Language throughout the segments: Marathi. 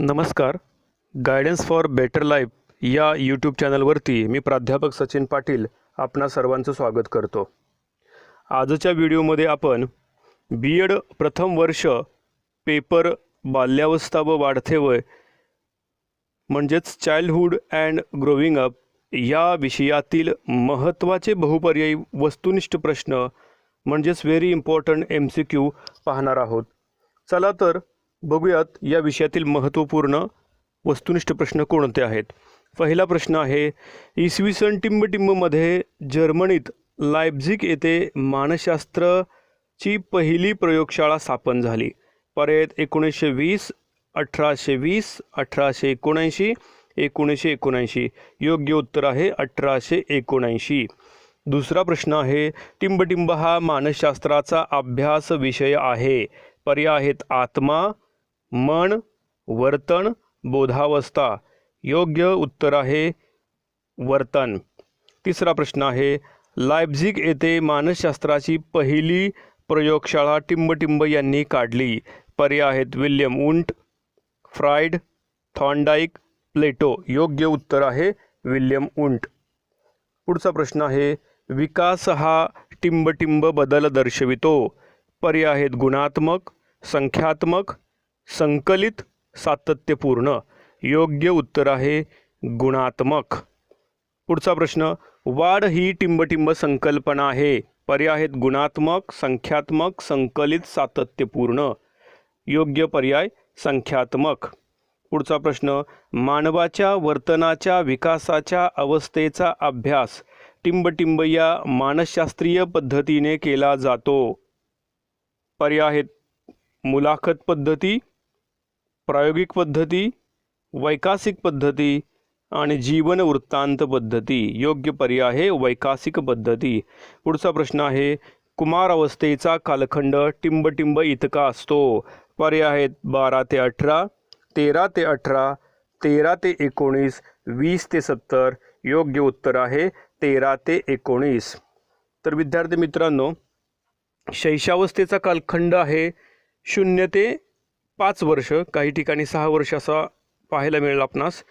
नमस्कार. गायडन्स फॉर बेटर लाईफ या यूट्यूब चॅनलवरती मी प्राध्यापक सचिन पाटील आपणा सर्वांचं स्वागत करतो. आजच्या व्हिडिओमध्ये आपण B.Ed प्रथम वर्ष पेपर बाल्यावस्था व वाढते वय म्हणजेच चाइल्डहुड अँड ग्रोविंग अप या विषयातील महत्त्वाचे बहुपर्यायी वस्तुनिष्ठ प्रश्न म्हणजेच व्हेरी इम्पॉर्टंट MCQ पाहणार आहोत. चला तर बघूयात या विषयातील महत्त्वपूर्ण वस्तुनिष्ठ प्रश्न कोणते आहेत. पहिला प्रश्न आहे, इसवी सन टिंबटिंबमध्ये जर्मनीत लायप्झिग येथे मानसशास्त्राची पहिली प्रयोगशाळा स्थापन झाली. पर्याय 1920, 1820, 1879, 1979. योग्य उत्तर आहे 1879. दुसरा प्रश्न आहे, टिंबटिंब हा मानसशास्त्राचा अभ्यास विषय आहे. पर्याय आहेत आत्मा, मन, वर्तन, बोधावस्था. योग्य उत्तर आहे वर्तन. तिसरा प्रश्न आहे, लायप्झिग येथे मानसशास्त्राची पहिली प्रयोगशाळा टिंबटिंब यांनी काढली. पर्याय आहेत विल्यम वुंट, फ्राइड, थॉर्नडाईक, प्लेटो. योग्य उत्तर आहे विल्यम वुंट. पुढचा प्रश्न आहे, विकास हा टिंबटिंब बदल दर्शवितो. पर्याय आहेत गुणात्मक, संख्यात्मक, संकलित, सातत्यपूर्ण. योग्य उत्तर आहे गुणात्मक. पुढचा प्रश्न, वाढ ही टिंबटिंब संकल्पना आहे. पर्याय आहेत गुणात्मक, संख्यात्मक, संकलित, सातत्यपूर्ण. योग्य पर्याय संख्यात्मक. पुढचा प्रश्न, मानवाच्या वर्तनाच्या विकासाच्या अवस्थेचा अभ्यास टिंबटिंब या मानसशास्त्रीय पद्धतीने केला जातो. पर्याय आहेत मुलाखत पद्धती, प्रायोगिक पद्धती, वैकासिक पद्धती आणि जीवन वृत्तांत पद्धती. योग्य पर्याय आहे वैकासिक पद्धती. पुढचा प्रश्न आहे, कुमार अवस्थेचा कालखंड टिंबटिंब इतका असतो. पर्याय आहेत 12 ते 18, 13 ते 18, 13 ते 19, 20 ते 70. योग्य उत्तर आहे 13 ते 19. तर विद्यार्थी मित्रांनो, शैशवावस्थेचा कालखंड आहे 0 ते 5 वर्ष, काही ठिकाणी 6 वर्ष असा पाहायला मिळेल आपणास.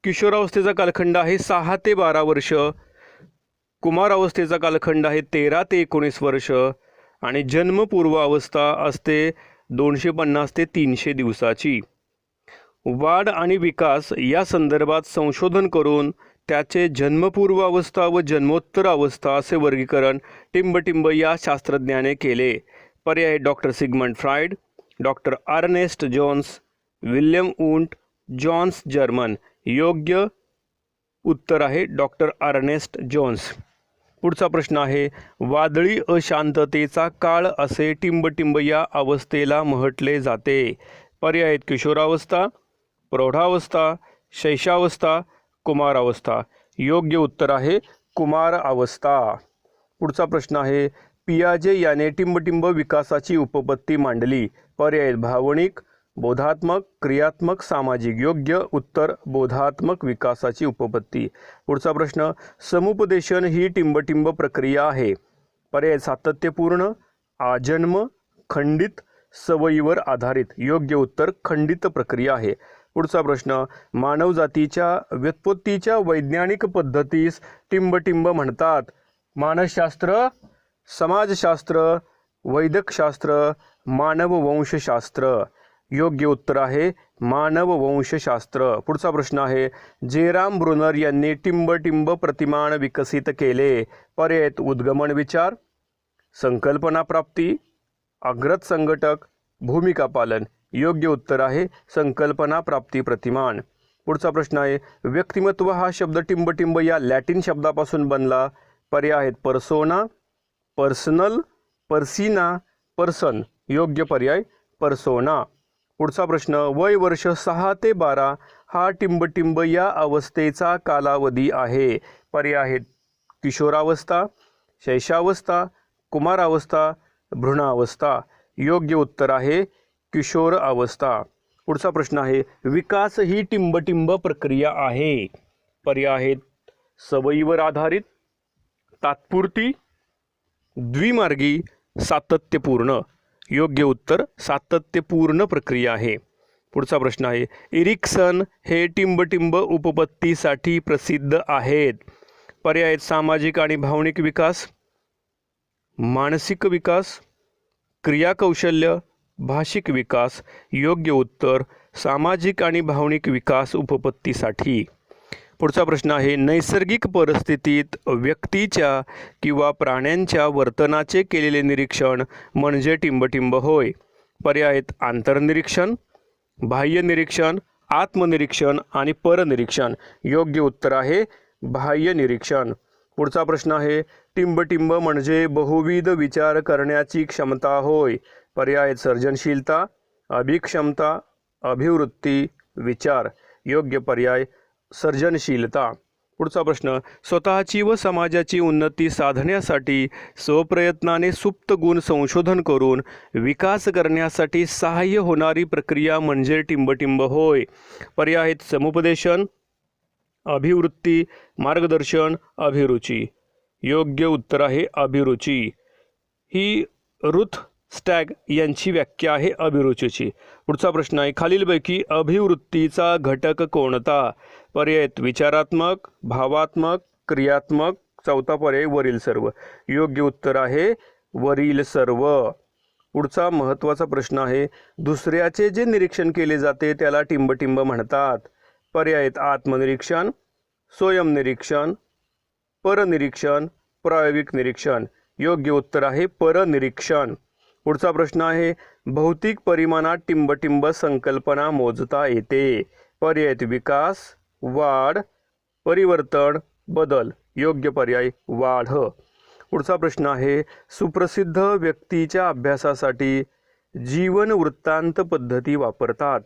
किशोरावस्थेचा कालखंड आहे 6 ते 12 वर्ष. कुमार अवस्थेचा कालखंड आहे 13 ते 19 वर्ष आणि जन्मपूर्व अवस्था असते 250 ते 300 दिवसाची. वाढ आणि विकास या संदर्भात संशोधन करून त्याचे जन्मपूर्व अवस्था व जन्मोत्तर अवस्था असे वर्गीकरण टिंबटिंब या शास्त्रज्ञाने केले. पर्याय doctor Sigmund Freud, doctor Ernest Jones, William Wundt, Johns German. योग्य उत्तर आहे डॉक्टर अर्नेस्ट जोन्स. पुढचा प्रश्न आहे, वादळी अशांततेचा काळ असे टिंबटिंब या अवस्थेला म्हटले जाते. पर्याय आहेत किशोरावस्था, प्रौढावस्था, शैशवावस्था, कुमारावस्था. योग्य उत्तर आहे कुमार अवस्था. पुढचा प्रश्न आहे, पियाजे याने टिंबटिंब विकासाची उपपत्ती मांडली. पर्याय भावनिक, बोधात्मक, क्रियात्मक, सामाजिक. योग्य उत्तर बोधात्मक विकासाची उपपत्ती. पुढचा प्रश्न, समुपदेशन ही टिंबटिंब प्रक्रिया आहे. पर्याय सातत्यपूर्ण, आजन्म, खंडित, सवयीवर आधारित. योग्य उत्तर खंडित प्रक्रिया आहे. पुढचा प्रश्न, मानवजातीच्या व्युत्पत्तीच्या वैज्ञानिक पद्धतीस टिंबटिंब म्हणतात. मानसशास्त्र, समाजशास्त्र, वैद्यकशास्त्र, मानववंशशास्त्र. योग्य उत्तर आहे मानववंशशास्त्र. पुढचा प्रश्न आहे, जेराम ब्रुनर यांनी टिंबटिंब प्रतिमान विकसित केले. पर्याय उद्गमन विचार, संकल्पना प्राप्ती, अग्रत संघटक, भूमिका पालन. योग्य उत्तर आहे संकल्पना प्राप्ती प्रतिमान. पुढचा प्रश्न आहे, व्यक्तिमत्व हा शब्द टिंबटिंब या लॅटिन शब्दापासून बनला. पर्याय आहेत पर्सोना, पर्सनल, पर्सिना, पर्सन. योग्य पर्याय पर्सोना. पुढचा प्रश्न, वय वर्ष 6 ते 12 हा टिंबटिंब या अवस्थेचा कालावधी आहे. पर्याय आहेत किशोरावस्था, शैशवावस्था, कुमारावस्था, भ्रूणावस्था. योग्य उत्तर आहे किशोर अवस्था. पुढचा प्रश्न आहे, विकास ही टिंबटिंब प्रक्रिया आहे. पर्याय आहेत सवयीवर आधारित, तात्पुरती, द्विमार्गी, सातत्यपूर्ण. योग्य उत्तर सातत्यपूर्ण प्रक्रिया आहे. पुढचा प्रश्न आहे, इरिक्सन हे टिंबटिंब उपपत्तीसाठी प्रसिद्ध आहेत. पर्याय आहेत सामाजिक आणि भावनिक विकास, मानसिक विकास, क्रियाकौशल्य, भाषिक विकास. योग्य उत्तर सामाजिक आणि भावनिक विकास उपपत्तीसाठी. पुढचा प्रश्न आहे, नैसर्गिक परिस्थितीत व्यक्तीच्या किंवा प्राण्यांच्या वर्तनाचे केलेले निरीक्षण म्हणजे टिंबटिंब होय. पर्याय आहेत आंतरनिरीक्षण, बाह्य निरीक्षण, आत्मनिरीक्षण आणि परनिरीक्षण. योग्य उत्तर आहे बाह्य निरीक्षण. पुढचा प्रश्न आहे, टिंबटिंब म्हणजे बहुविध विचार करण्याची क्षमता होय. पर्याय आहेत सर्जनशीलता, अभिक्षमता, अभिवृत्ती, विचार. योग्य पर्याय सर्जनशीलता. पुढचा प्रश्न, स्वतःची व समाजाची उन्नती साधण्यासाठी स्वप्रयत्नाने सुप्त गुण संशोधन करून विकास करण्यासाठी सहाय्य होणारी प्रक्रिया म्हणजे टिंबटिंब होय. पर्याय आहेत समुपदेशन, अभिवृत्ती, मार्गदर्शन, अभिरुची. योग्य उत्तर आहे अभिरुची. ही रुथ स्टॅग यांची व्याख्या आहे अभिरुचीची. पुढचा प्रश्न आहे, खालीलपैकी अभिवृत्तीचा घटक कोणता? पर्याय आहेत विचारात्मक, भावात्मक, क्रियात्मक. चौथा पर्याय वरील सर्व. योग्य उत्तर आहे वरील सर्व. पुढचा महत्त्वाचा प्रश्न आहे, दुसऱ्याचे जे निरीक्षण केले जाते त्याला टिंबटिंब म्हणतात. पर्याय आहेत आत्मनिरीक्षण, स्वयंनिरीक्षण, परनिरीक्षण, प्रायोगिक निरीक्षण. योग्य उत्तर आहे परनिरीक्षण. पुढचा प्रश्न आहे, भौतिक परिमाणात टिंबटिंब संकल्पना मोजता येते. पर्याय आहेत विकास, वाढ, परिवर्तन, बदल. योग्य पर्याय वाढ. पुढचा प्रश्न आहे, सुप्रसिद्ध व्यक्तीच्या अभ्यासासाठी जीवन वृत्तांत पद्धती वापरतात.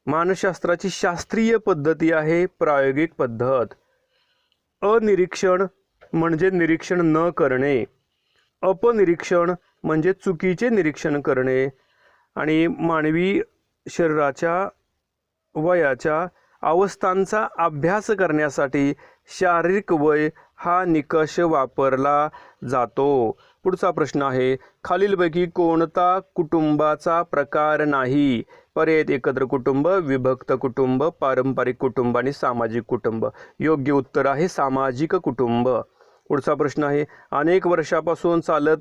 मानसशास्त्राची शास्त्रीय पद्धती आहे प्रायोगिक पद्धत. अनिरीक्षण म्हणजे निरीक्षण न करणे, अपनिरीक्षण म्हणजे चुकीचे निरीक्षण करणे, आणि मानवी शरीराच्या वयाच्या अवस्थांचा अभ्यास करण्यासाठी शारीरिक वय हा निकष वापरला जातो. पुढचा प्रश्न आहे, खालीलपैकी कोणता कुटुंबाचा प्रकार नाही? पर्याय एकत्र कुटुंब, विभक्त कुटुंब, पारंपरिक कुटुंब आणि सामाजिक कुटुंब. योग्य उत्तर आहे सामाजिक कुटुंब. पुढचा प्रश्न आहे, अनेक वर्षापासून चालत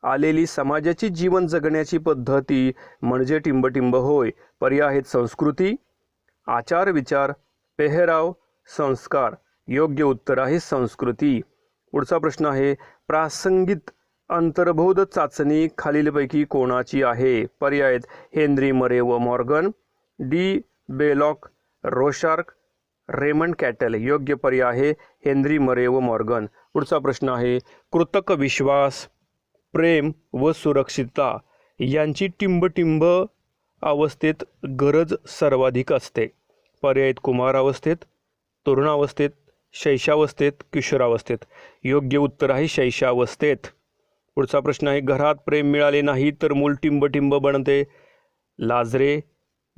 आलेली समाजाची जीवन जगण्याची पद्धती म्हणजे टिंबटिंब होय. पर्याय आहेत संस्कृती, आचार विचार, पेहराव, संस्कार. योग्य उत्तर आहे संस्कृती. पुढचा प्रश्न आहे, प्रासंगिक अंतर्बोध चाचणी खालीलपैकी कोणाची आहे? पर्याय आहेत हेनरी मरे व Morgan, D Bellak, रोशार्क, Raymond cattle. योग्य पर्याय आहे हेनरी मरे व मॉर्गन. पुढचा प्रश्न आहे, कृतक विश्वास, प्रेम व सुरक्षितता यांची टिंबटिंब अवस्थेत गरज सर्वाधिक असते. पर्याय आहेत कुमारावस्थेत, तरुणावस्थेत, शैशवावस्थेत, किशोरावस्थेत. योग्य उत्तर आहे शैशवावस्थेत. पुढचा प्रश्न आहे, घरात प्रेम मिळाले नाही तर मूल टिंबटिंब बनते. लाजरे,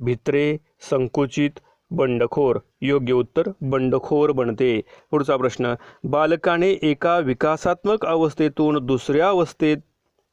भित्रे, संकुचित, बंडखोर. योग्य उत्तर बंडखोर बनते. पुढचा प्रश्न, बालकाने एका विकासात्मक अवस्थेतून दुसऱ्या अवस्थेत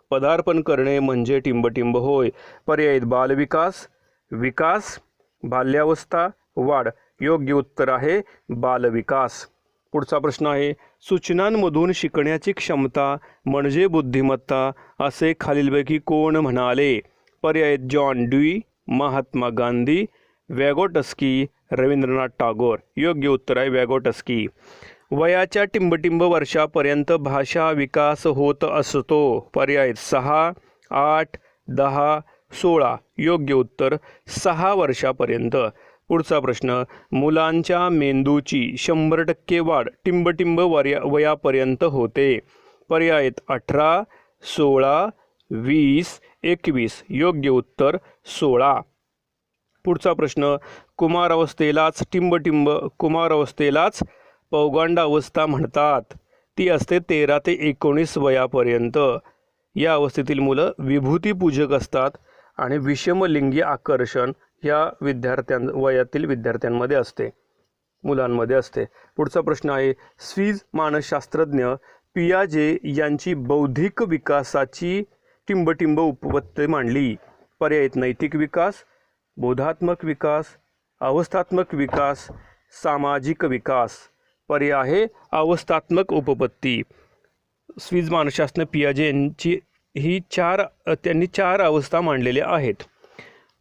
पदार्पण करणे म्हणजे टिंबटिंब होय. पर्याय आहेत बालविकास, विकास, बाल्यावस्था, वाढ. योग्य उत्तर आहे बालविकास. पुढचा प्रश्न आहे, सूचनांमधून शिकण्याची क्षमता म्हणजे बुद्धिमत्ता असे खालीलपैकी कोण म्हणाले? पर्याय आहेत जॉन ड्यूई, महात्मा गांधी, वॅगोटस्की, रवींद्रनाथ टागोर. योग्य उत्तर आहे वॅगोटस्की. वयाच्या टिंबटिंब वर्षापर्यंत भाषा विकास होत असतो. पर्याय आहेत 6, 8, 10, 16. योग्य उत्तर 6 वर्षापर्यंत. पुढचा प्रश्न, मुलांच्या मेंदूची 100% वाढ टिंबटिंब वयापर्यंत होते. पर्याय आहेत 18, 16, 20, 21. योग्य उत्तर 16. पुढचा प्रश्न, कुमारावस्थेलाच पौगंडावस्था म्हणतात. ती असते 13 ते 19 वयापर्यंत. या अवस्थेतील मुलं विभूतीपूजक असतात आणि विषमलिंगी आकर्षण या वयातील विद्यार्थ्यांमध्ये असते, मुलांमध्ये असते. पुढचा प्रश्न आहे, स्विस मानसशास्त्रज्ञ पियाजे यांची बौद्धिक विकासाची टिंबटिंब उपपत्ती मांडली. पर्याय आहेत नैतिक विकास, बोधात्मक विकास, अवस्थात्मक विकास, सामाजिक विकास. पर्याय आहे अवस्थात्मक उपपत्ती. स्विस मानसशास्त्रज्ञ पियाजे यांची त्यांनी 4 अवस्था मांडलेल्या आहेत.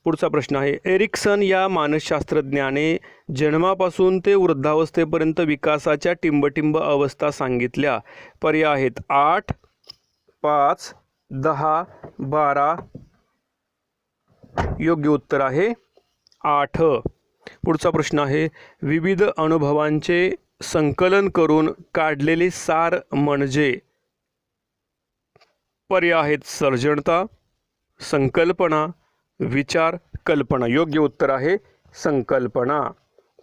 पुढचा प्रश्न आहे, एरिक्सन या मानसशास्त्रज्ञाने जन्मापासून ते वृद्धावस्थेपर्यंत विकासाच्या टिंबटिंब अवस्था सांगितल्या. पर्याय आहेत 8, 5, 10, 12. योग्य उत्तर आहे 8. पुढचा प्रश्न आहे, विविध अनुभवांचे संकलन करून काढलेले सार म्हणजे. पर्याय आहेत सर्जनता, संकल्पना, विचार, कल्पना. योग्य उत्तर आहे संकल्पना.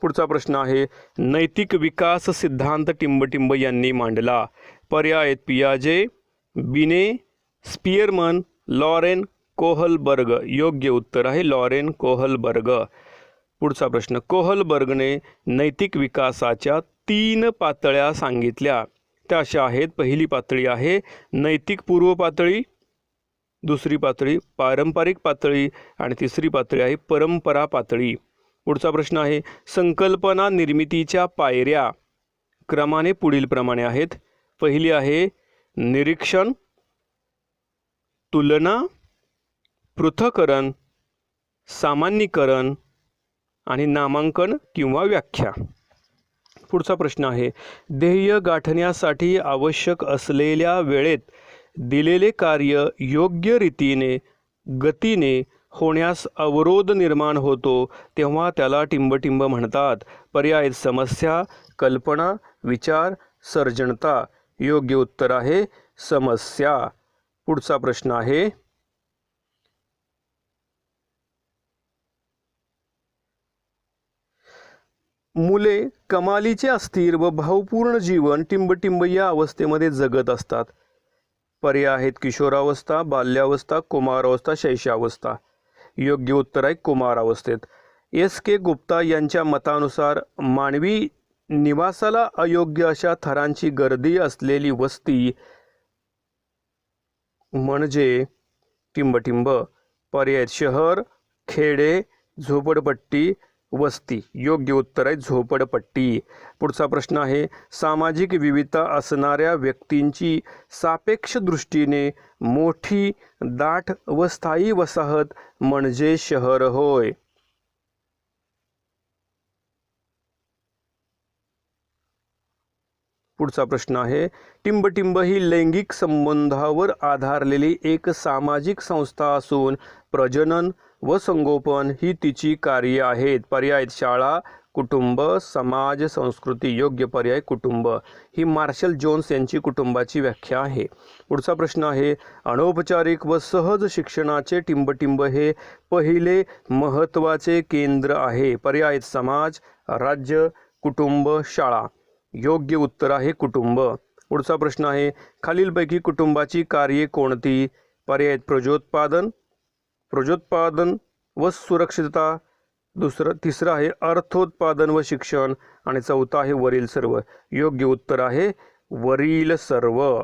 पुढचा प्रश्न आहे, नैतिक विकास सिद्धांत टिंबटिंब यांनी मांडला. पर्याय आहेत पियाजे, बिने, स्पियरमन, लॉरेन कोहलबर्ग. योग्य उत्तर आहे लॉरेन कोहलबर्ग. पुढचा प्रश्न, कोहलबर्गने नैतिक विकासाच्या 3 पातळ्या सांगितल्या. त्या अशा आहेत, पहिली पातळी आहे नैतिक पूर्व पातळी, दुसरी पातळी पारंपरिक पातळी आणि तिसरी पातळी आहे परंपरा पातळी. पुढचा प्रश्न आहे, संकल्पना निर्मितीच्या पायऱ्या क्रमाने पुढील प्रमाणे आहेत. पहिली आहे निरीक्षण, तुलना, पृथक्करण, सामान्यीकरण आणि नामांकन किंवा व्याख्या. पुढचा प्रश्न आहे, ध्येय गाठण्यासाठी आवश्यक असलेल्या वेळेत दिलेले कार्य योग्य रीतीने गतीने होण्यास अवरोध निर्माण होतो तेव्हा त्याला टिंबटिंब म्हणतात. पर्याय समस्या, कल्पना, विचार, सर्जनता. योग्य उत्तर आहे समस्या. पुढचा प्रश्न आहे, मुले कमालीचे अस्थिर व भावपूर्ण जीवन टिंबटिंब या अवस्थेमध्ये जगत असतात. पर्याय आहेत किशोरावस्था, बाल्यावस्था, कुमारावस्था, शैशवावस्था. योग्य उत्तर आहे कुमारावस्थेत. S.K. गुप्ता यांच्या मतानुसार मानवी निवासाला अयोग्य अशा थरांची गर्दी असलेली वस्ती म्हणजे टिंबटिंब. पर्याय शहर, खेडे, झोपडपट्टी, वस्ती. योग्य उत्तर आहे झोपडपट्टी. पुढचा प्रश्न आहे, सामाजिक विविधता असणाऱ्या व्यक्तींची सापेक्ष दृष्टीने मोठी, दाट व स्थायी वसाहत म्हणजे शहर होय. पुढचा प्रश्न आहे, टिंबटिंब ही लैंगिक संबंधावर आधारलेली एक सामाजिक संस्था असून प्रजनन व संगोपन ही तिची कार्ये आहेत. पर्याय शाळा, कुटुंब, समाज, संस्कृती. योग्य पर्याय कुटुंब. ही मार्शल जोन्स यांची कुटुंबाची व्याख्या आहे. पुढचा प्रश्न आहे, अनौपचारिक व सहज शिक्षणाचे टिंबटिंब हे पहिले महत्त्वाचे केंद्र आहे. पर्याय समाज, राज्य, कुटुंब, शाळा. योग्य उत्तर आहे कुटुंब. पुढचा प्रश्न आहे, खालीलपैकी कुटुंबाची कार्ये कोणती. पर्याय प्रजोत्पादन व सुरक्षितता. तिसरं आहे अर्थोत्पादन व शिक्षण आणि चौथा आहे वरील सर्व. योग्य उत्तर आहे वरील सर्व.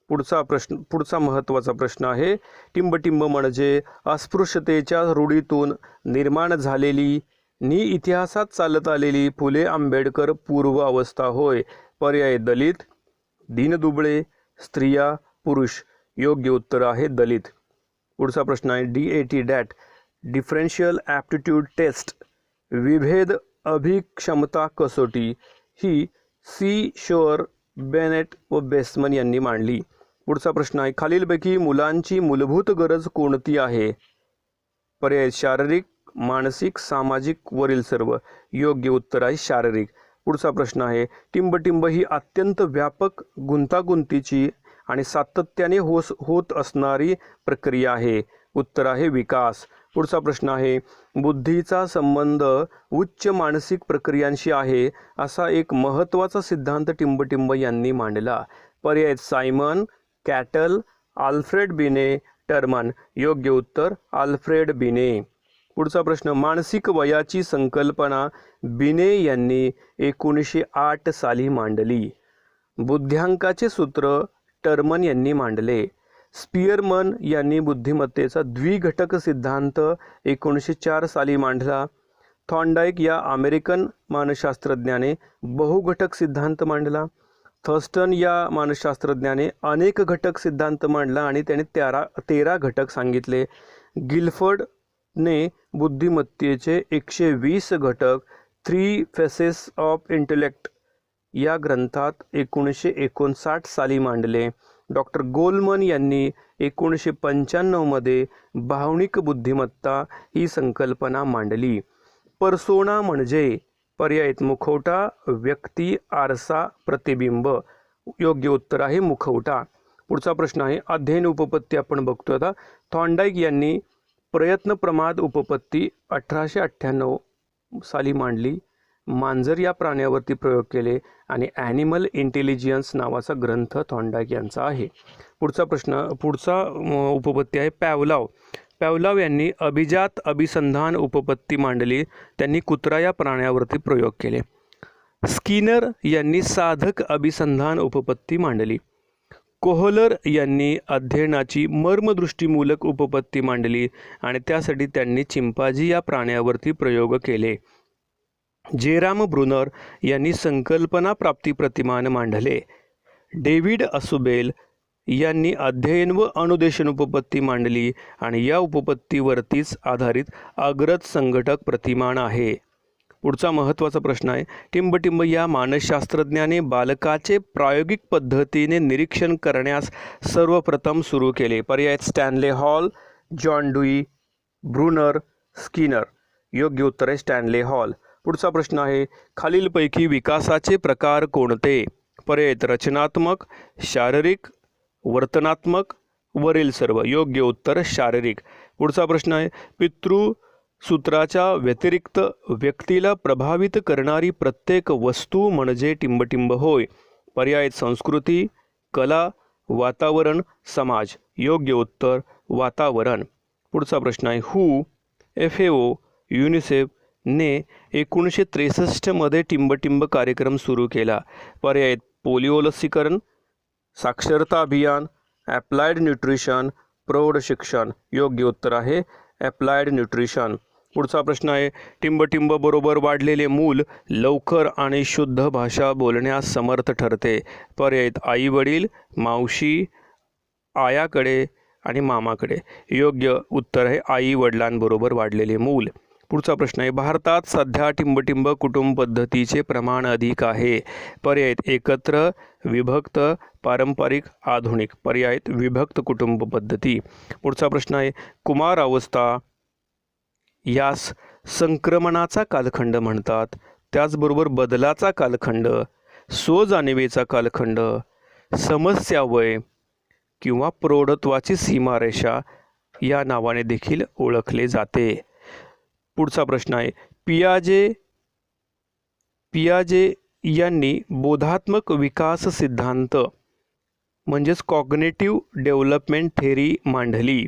पुढचा महत्त्वाचा प्रश्न आहे, टिंबटिंब म्हणजे अस्पृश्यतेच्या रूढीतून निर्माण झालेली इतिहासात चालत आलेली फुले आंबेडकर पूर्व अवस्था होय. पर्याय दलित, दीनदुबळे, स्त्रिया, पुरुष. योग्य उत्तर आहे दलित. पुढचा प्रश्न आहे, DAT डिफरन्शियल ॲप्टिट्यूड टेस्ट विभेद अभिक्षमता कसोटी ही C. शोअर, बेनेट व बेसमन यांनी मांडली. पुढचा प्रश्न आहे, खालीलपैकी मुलांची मूलभूत गरज कोणती आहे. पर्याय शारीरिक, मानसिक, सामाजिक, वरील सर्व. योग्य उत्तर आहे शारीरिक. पुढचा प्रश्न आहे, टिंबटिंब ही अत्यंत व्यापक, गुंतागुंतीची आणि सातत्याने होत असणारी प्रक्रिया आहे. उत्तर आहे विकास. पुढचा प्रश्न आहे, बुद्धीचा संबंध उच्च मानसिक प्रक्रियांशी आहे असा एक महत्त्वाचा सिद्धांत टिंबटिंब यांनी मांडला. पर्याय सायमन, कॅटल, आल्फ्रेड बिने, टर्मन. योग्य उत्तर आल्फ्रेड बिने. पुढचा प्रश्न, मानसिक वयाची संकल्पना बिने यांनी 1908 साली मांडली. बुद्ध्यांकाचे सूत्र टर्मन यांनी मांडले. स्पियरमन यांनी बुद्धिमत्तेचा द्विघटक सिद्धांत 1904 साली मांडला. थॉर्नडाईक या अमेरिकन मानसशास्त्रज्ञाने बहुघटक सिद्धांत मांडला. थर्स्टन या मानसशास्त्रज्ञाने अनेक घटक सिद्धांत मांडला आणि त्याने 13 घटक सांगितले. गिलफर्डने बुद्धिमत्तेचे 120 घटक 3 फेसेस ऑफ इंटेलेक्ट या ग्रंथात 1959 साली मांडले. डॉक्टर गोलमन यांनी 1995 मध्ये भावनिक बुद्धिमत्ता ही संकल्पना मांडली. पर्सोना म्हणजे पर्याय मुखवटा, व्यक्ती, आरसा, प्रतिबिंब. योग्य उत्तर आहे मुखवटा. पुढचा प्रश्न आहे अध्ययन उपपत्ती आपण बघतो आता. थॉर्नडाईक यांनी प्रयत्न प्रमाद उपपत्ती 1898 साली मांडली. मांजर या प्राण्यावरती प्रयोग केले आणि ॲनिमल इंटेलिजन्स नावाचा ग्रंथ थॉर्नडाईक यांचा आहे. पुढचा उपपत्ती आहे पॅवलॉव. पॅवलॉव यांनी अभिजात अभिसंधान उपपत्ती मांडली. त्यांनी कुत्रा या प्राण्यावरती प्रयोग केले. स्किनर यांनी साधक अभिसंधान उपपत्ती मांडली. कोहलर यांनी अध्ययनाची मर्मदृष्टीमूलक उपपत्ती मांडली आणि त्यासाठी त्यांनी चिंपांझी या प्राण्यावरती प्रयोग केले. जेराम ब्रुनर यांनी संकल्पना प्राप्ती प्रतिमान मांडले. डेव्हिड असुबेल यांनी अध्ययन व अनुदेशन उपपत्ती मांडली आणि या उपपत्तीवरतीच आधारित अग्रज संघटक प्रतिमान आहे. पुढचा महत्त्वाचा प्रश्न आहे टिंबटिंब या मानसशास्त्रज्ञाने बालकाचे प्रायोगिक पद्धतीने निरीक्षण करण्यास सर्वप्रथम सुरू केले. पर्याय Stanley hall, John dewy, Bruner, Skinner. योग्य उत्तर आहे स्टॅनले हॉल. पुढचा प्रश्न आहे खालीलपैकी विकासाचे प्रकार कोणते? पर्याय रचनात्मक, शारीरिक, वर्तनात्मक, वरील सर्व. योग्य उत्तर शारीरिक. पुढचा प्रश्न आहे पितृसूत्राच्या व्यतिरिक्त व्यक्तीला प्रभावित करणारी प्रत्येक वस्तू म्हणजे टिंबटिंब होय. पर्याय संस्कृती, कला, वातावरण, समाज. योग्य उत्तर वातावरण. पुढचा प्रश्न आहे FAO युनिसेफ ने 1963 मध्ये टिंबटिंब कार्यक्रम सुरू केला. पर्याय पोलिओ लसीकरण, साक्षरता अभियान, ॲप्लाइड न्यूट्रिशन, प्रौढ शिक्षण. योग्य उत्तर आहे ॲप्लाइड न्यूट्रिशन. पुढचा प्रश्न आहे टिंबटिंब बरोबर वाढलेले मूल लवकर आणि शुद्ध भाषा बोलण्यास समर्थ ठरते. पर्याय आई वडील, मावशी, आयाकडे आणि मामाकडे. योग्य उत्तर आहे आई वडिलांबरोबर वाढलेले मूल. पुढचा प्रश्न आहे भारतात सध्या टिंबटिंब कुटुंब पद्धतीचे प्रमाण अधिक आहे. पर्याय एकत्र, विभक्त, पारंपरिक, आधुनिक. पर्याय विभक्त कुटुंब पद्धती. पुढचा प्रश्न आहे कुमार अवस्था यास संक्रमणाचा कालखंड म्हणतात. त्याचबरोबर बदलाचा कालखंड, स्वजाणीवेचा कालखंड, समस्या वय किंवा प्रौढत्वाची सीमारेषा या नावाने देखील ओळखले जाते. पुढचा प्रश्न आहे पियाजे यांनी बोधात्मक विकास सिद्धांत म्हणजेच कॉग्नेटिव्ह डेव्हलपमेंट थेरी मांडली.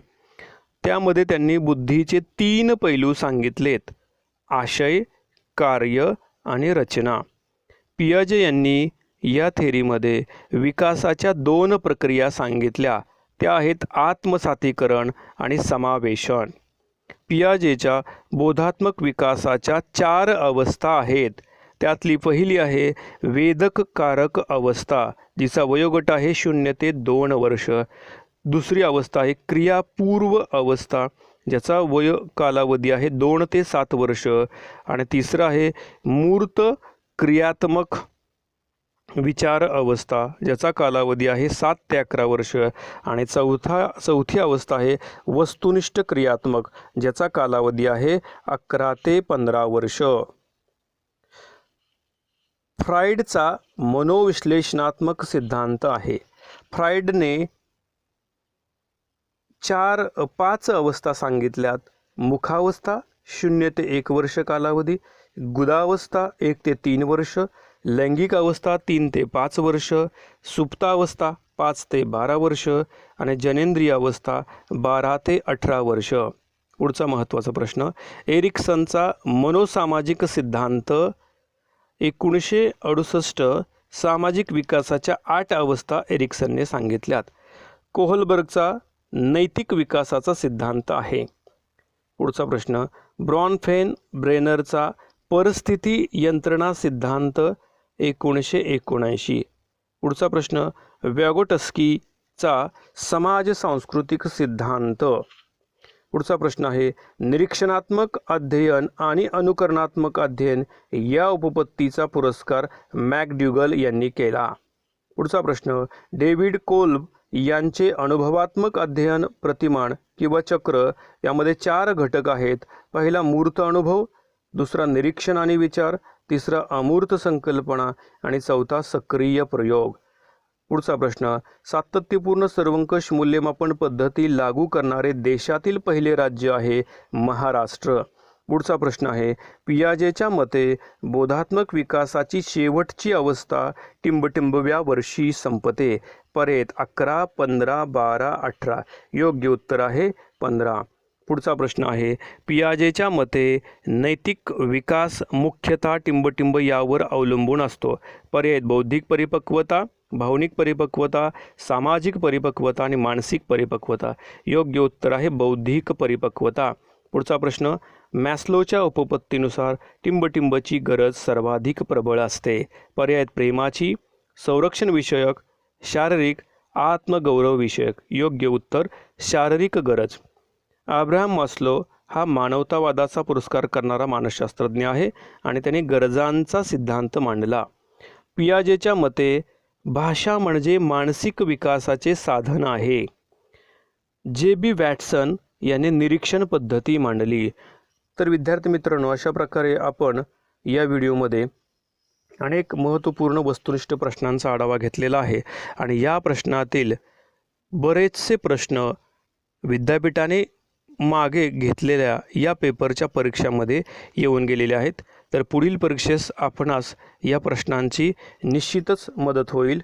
त्यामध्ये त्यांनी बुद्धीचे 3 पैलू सांगितलेत: आशय, कार्य आणि रचना. पियाजे यांनी या थेरीमध्ये विकासाच्या 2 प्रक्रिया सांगितल्या. त्या आहेत आत्मसातीकरण आणि समावेशन. पियाजेच्या बोधात्मक विकासाच्या 4 अवस्था आहेत. त्यातली पहिली आहे वेदककारक अवस्था, जिचा वयोगट आहे 0 ते 2 वर्ष. दुसरी अवस्था आहे क्रियापूर्व अवस्था, ज्याचा वय कालावधी आहे 2 ते 7 वर्ष. आणि तिसरा आहे मूर्त क्रियात्मक विचार अवस्था, ज्याचा कालावधी आहे 7 ते 11 वर्ष. आणि चौथी अवस्था आहे वस्तुनिष्ठ क्रियात्मक, ज्याचा कालावधी आहे 11 ते 15 वर्ष. फ्राइडचा मनोविश्लेषणात्मक सिद्धांत आहे. फ्राइडने 5 अवस्था सांगितल्यात: मुखावस्था 0 ते 1 वर्ष कालावधी, गुदावस्था 1 ते 3 वर्ष, लैंगिक अवस्था 3 ते 5 वर्ष, सुप्तावस्था 5 ते 12 वर्ष आणि जनेंद्रिय अवस्था 12 ते 18 वर्ष. पुढचा महत्त्वाचा प्रश्न एरिक्सनचा मनोसामाजिक सिद्धांत 1968 सामाजिक विकासाच्या 8 अवस्था एरिक्सनने सांगितल्यात. कोहलबर्गचा नैतिक विकासाचा सिद्धांत आहे? पुढचा प्रश्न, ब्रॉनफेन ब्रेनरचा परिस्थिती यंत्रणा सिद्धांत 1979. पुढचा प्रश्न, व्यागोटस्कीचा समाज सांस्कृतिक सिद्धांत. पुढचा प्रश्न आहे, निरीक्षणात्मक अध्ययन आणि अनुकरणात्मक अध्ययन या उपपत्तीचा पुरस्कार मॅकडुगल यांनी केला. पुढचा प्रश्न, डेव्हिड कोल्ब यांचे अनुभवात्मक अध्ययन प्रतिमान किंवा चक्र यामध्ये 4 घटक आहेत. पहिला मूर्त अनुभव, दुसरा निरीक्षण आणि विचार, तिसरा अमूर्त संकल्पना आणि चौथा सक्रिय प्रयोग. पुढचा प्रश्न, सातत्यपूर्ण सर्वंकष मूल्यमापन पद्धती लागू करणारे देशातील पहिले राज्य आहे महाराष्ट्र. पुढचा प्रश्न आहे, पियाजेच्या मते बोधात्मक विकासाची शेवटची अवस्था टिंबटिंबव्या वर्षी संपते. पर्याय 11, 15, 12, 18. योग्य उत्तर आहे 15. पुढचा प्रश्न आहे, पियाजेच्या मते नैतिक विकास मुख्यतः टिंबटिंब यावर अवलंबून असतो. पर्याय बौद्धिक परिपक्वता, भावनिक परिपक्वता, सामाजिक परिपक्वता आणि मानसिक परिपक्वता. योग्य उत्तर आहे बौद्धिक परिपक्वता. पुढचा प्रश्न, मॅस्लोच्या उपपत्तीनुसार टिंबटिंबची गरज सर्वाधिक प्रबळ असते. पर्याय प्रेमाची, संरक्षण विषयक, शारीरिक, आत्मगौरव विषयक. योग्य उत्तर शारीरिक गरज. अब्राहम मॅस्लो हा मानवतावादाचा पुरस्कार करणारा मानसशास्त्रज्ञ आहे आणि त्याने गरजांचा सिद्धांत मांडला. पियाजेच्या मते भाषा म्हणजे मानसिक विकासाचे साधन आहे. जे.बी. वॅटसन याने निरीक्षण पद्धती मांडली. तर विद्यार्थी मित्रांनो, अशा प्रकारे आपण या व्हिडिओमध्ये अनेक महत्त्वपूर्ण वस्तुनिष्ठ प्रश्नांचा आढावा घेतलेला आहे आणि या प्रश्नातील बरेचसे प्रश्न विद्यापीठाने मागे घेतलेल्या या पेपरच्या परीक्षामध्ये येऊन गेलेले आहेत. तर पुढील परीक्षेस आपणास या प्रश्नांची निश्चितच मदत होईल.